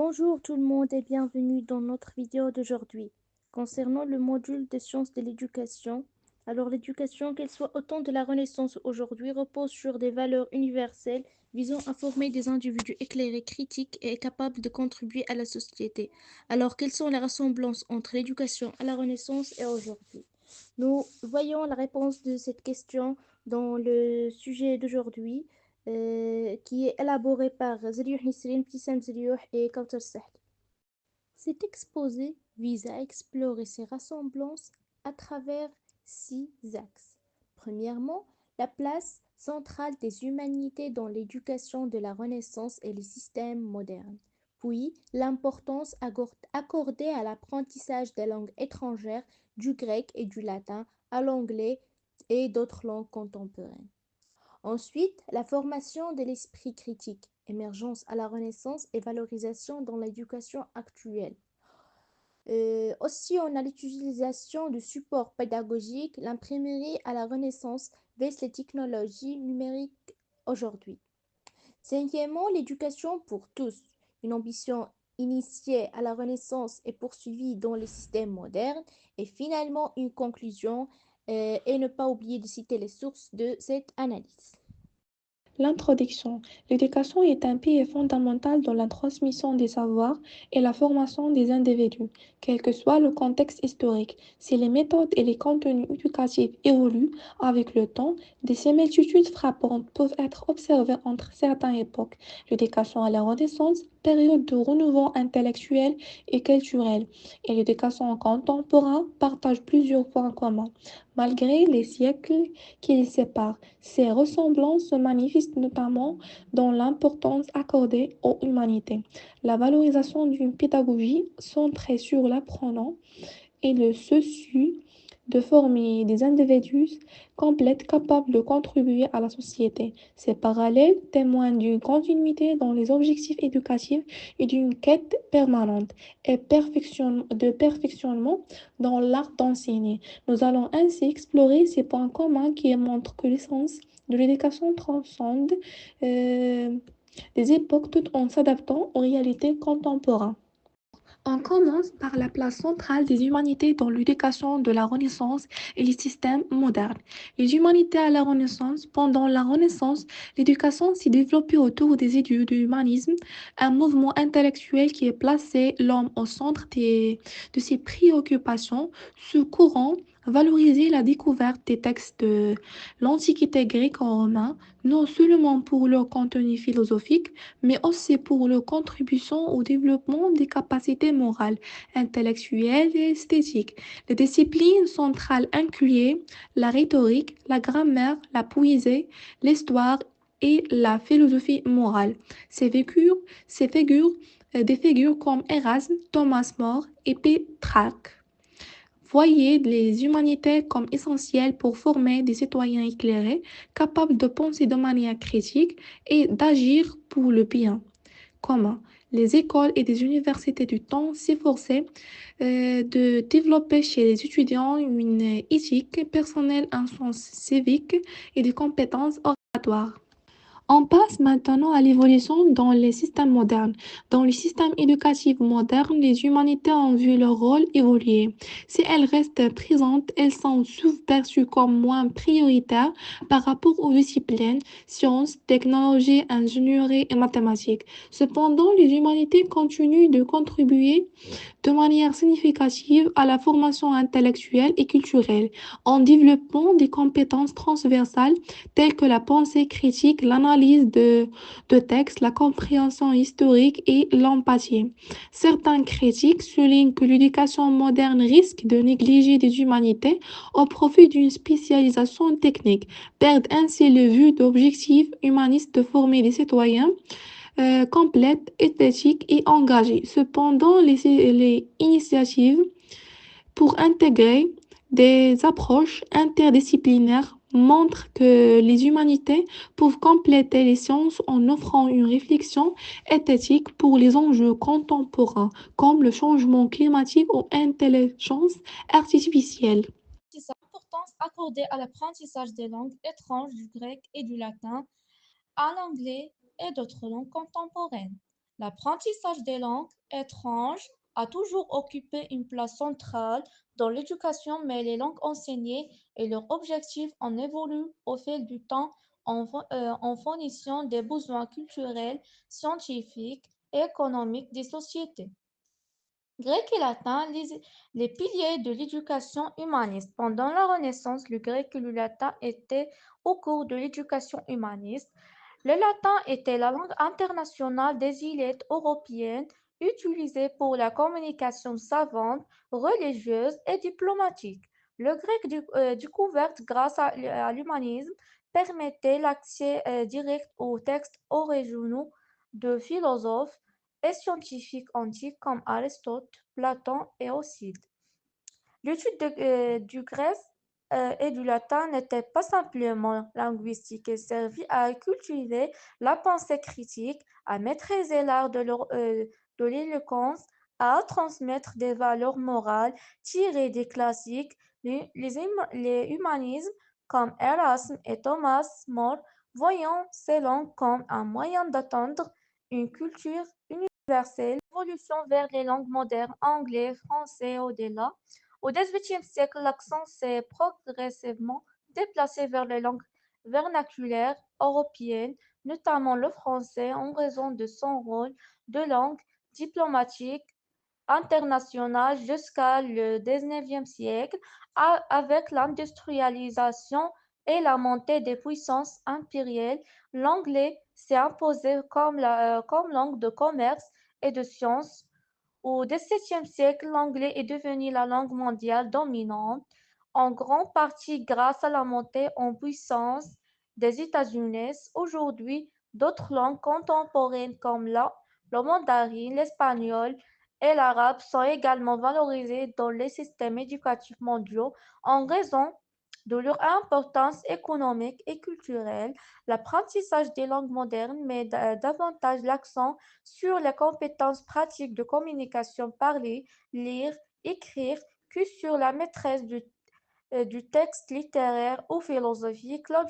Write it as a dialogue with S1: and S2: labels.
S1: Bonjour tout le monde et bienvenue dans notre vidéo d'aujourd'hui. Concernant le module des sciences de l'éducation, alors l'éducation, qu'elle soit au temps de la Renaissance aujourd'hui, repose sur des valeurs universelles visant à former des individus éclairés, critiques et capables de contribuer à la société. Alors, quelles sont les ressemblances entre l'éducation à la Renaissance et aujourd'hui? Nous voyons la réponse de cette question dans le sujet d'aujourd'hui qui est élaboré par Zrioh Nisrin, Ibtissam Zrioh et Kautar Sahl. Cet exposé vise à explorer ces ressemblances à travers 6 axes. Premièrement, la place centrale des humanités dans l'éducation de la Renaissance et les systèmes modernes. Puis, l'importance accordée à l'apprentissage des langues étrangères, du grec et du latin à l'anglais et d'autres langues contemporaines. Ensuite, la formation de l'esprit critique, émergence à la Renaissance et valorisation dans l'éducation actuelle. Aussi, on a l'utilisation de supports pédagogiques, l'imprimerie à la Renaissance versus les technologies numériques aujourd'hui. Cinquièmement, l'éducation pour tous, une ambition initiée à la Renaissance et poursuivie dans les systèmes modernes. Et finalement, une conclusion, et ne pas oublier de citer les sources de cette analyse.
S2: L'introduction. L'éducation est un pilier fondamental dans la transmission des savoirs et la formation des individus, quel que soit le contexte historique. Si les méthodes et les contenus éducatifs évoluent avec le temps, des similitudes frappantes peuvent être observées entre certaines époques. L'éducation à la Renaissance, période de renouveau intellectuel et culturel, et l'éducation contemporaine partagent plusieurs points communs. Malgré les siècles qui les séparent, ces ressemblances se manifestent notamment dans l'importance accordée aux humanités, la valorisation d'une pédagogie centrée sur l'apprenant et le souci de former des individus complètes capables de contribuer à la société. Ces parallèles témoignent d'une continuité dans les objectifs éducatifs et d'une quête permanente et de perfectionnement dans l'art d'enseigner. Nous allons ainsi explorer ces points communs qui montrent que l'essence de l'éducation transcende des époques tout en s'adaptant aux réalités contemporaines. On commence par la place centrale des humanités dans l'éducation de la Renaissance et les systèmes modernes. Les humanités à la Renaissance. Pendant la Renaissance, l'éducation s'est développée autour des idées de l'humanisme, un mouvement intellectuel qui a placé l'homme au centre de ses préoccupations. Ce courant valorisait la découverte des textes de l'Antiquité gréco-romaine, non seulement pour leur contenu philosophique, mais aussi pour leur contribution au développement des capacités morales, intellectuelles et esthétiques. Les disciplines centrales incluaient la rhétorique, la grammaire, la poésie, l'histoire et la philosophie morale. Des figures comme Erasme, Thomas More et Pétrarque voyaient les humanités comme essentielles pour former des citoyens éclairés, capables de penser de manière critique et d'agir pour le bien commun. Les écoles et les universités du temps s'efforçaient de développer chez les étudiants une éthique personnelle, un sens civique et des compétences oratoires. On passe maintenant à l'évolution dans les systèmes modernes. Dans les systèmes éducatifs modernes, les humanités ont vu leur rôle évoluer. Si elles restent présentes, elles sont souvent perçues comme moins prioritaires par rapport aux disciplines sciences, technologies, ingénierie et mathématiques. Cependant, les humanités continuent de contribuer de manière significative à la formation intellectuelle et culturelle en développant des compétences transversales telles que la pensée critique, l'analyse de textes, la compréhension historique et l'empathie. Certains critiques soulignent que l'éducation moderne risque de négliger des humanités au profit d'une spécialisation technique, perdent ainsi le vue d'objectifs humanistes de former des citoyens complète, esthétique et engagée. Cependant, les initiatives pour intégrer des approches interdisciplinaires montrent que les humanités peuvent compléter les sciences en offrant une réflexion esthétique pour les enjeux contemporains, comme le changement climatique ou l'intelligence artificielle.
S1: L'importance accordée à l'apprentissage des langues étranges du grec et du latin, à l'anglais et d'autres langues contemporaines. L'apprentissage des langues étranges a toujours occupé une place centrale dans l'éducation, mais les langues enseignées et leurs objectifs en évoluent au fil du temps en fournissant des besoins culturels, scientifiques et économiques des sociétés. Grec et latin, les piliers de l'éducation humaniste. Pendant la Renaissance, le grec et le latin étaient au cours de l'éducation humaniste. Le latin était la langue internationale des îles européennes, utilisée pour la communication savante, religieuse et diplomatique. Le grec découvert grâce à l'humanisme permettait l'accès direct aux textes originaux de philosophes et scientifiques antiques comme Aristote, Platon et Ovid. L'étude du grec et du latin n'était pas simplement linguistique, elle servit à cultiver la pensée critique, à maîtriser l'art de l'éloquence, à transmettre des valeurs morales tirées des classiques. Les humanismes comme Erasme et Thomas More voyant ces langues comme un moyen d'atteindre une culture universelle. L'évolution vers les langues modernes, anglais, français, au-delà. Au XVIIIe siècle, l'accent s'est progressivement déplacé vers les langues vernaculaires européennes, notamment le français, en raison de son rôle de langue diplomatique internationale jusqu'à le XIXe siècle, avec l'industrialisation et la montée des puissances impériales. L'anglais s'est imposé comme langue de commerce et de sciences. Au XVIIe siècle, l'anglais est devenu la langue mondiale dominante, en grande partie grâce à la montée en puissance des États-Unis. Aujourd'hui, d'autres langues contemporaines comme le mandarin, l'espagnol et l'arabe sont également valorisées dans les systèmes éducatifs mondiaux en raison de leur importance économique et culturelle. L'apprentissage des langues modernes met davantage l'accent sur les compétences pratiques de communication parler, lire, écrire que sur la maîtrise du texte littéraire ou philosophique.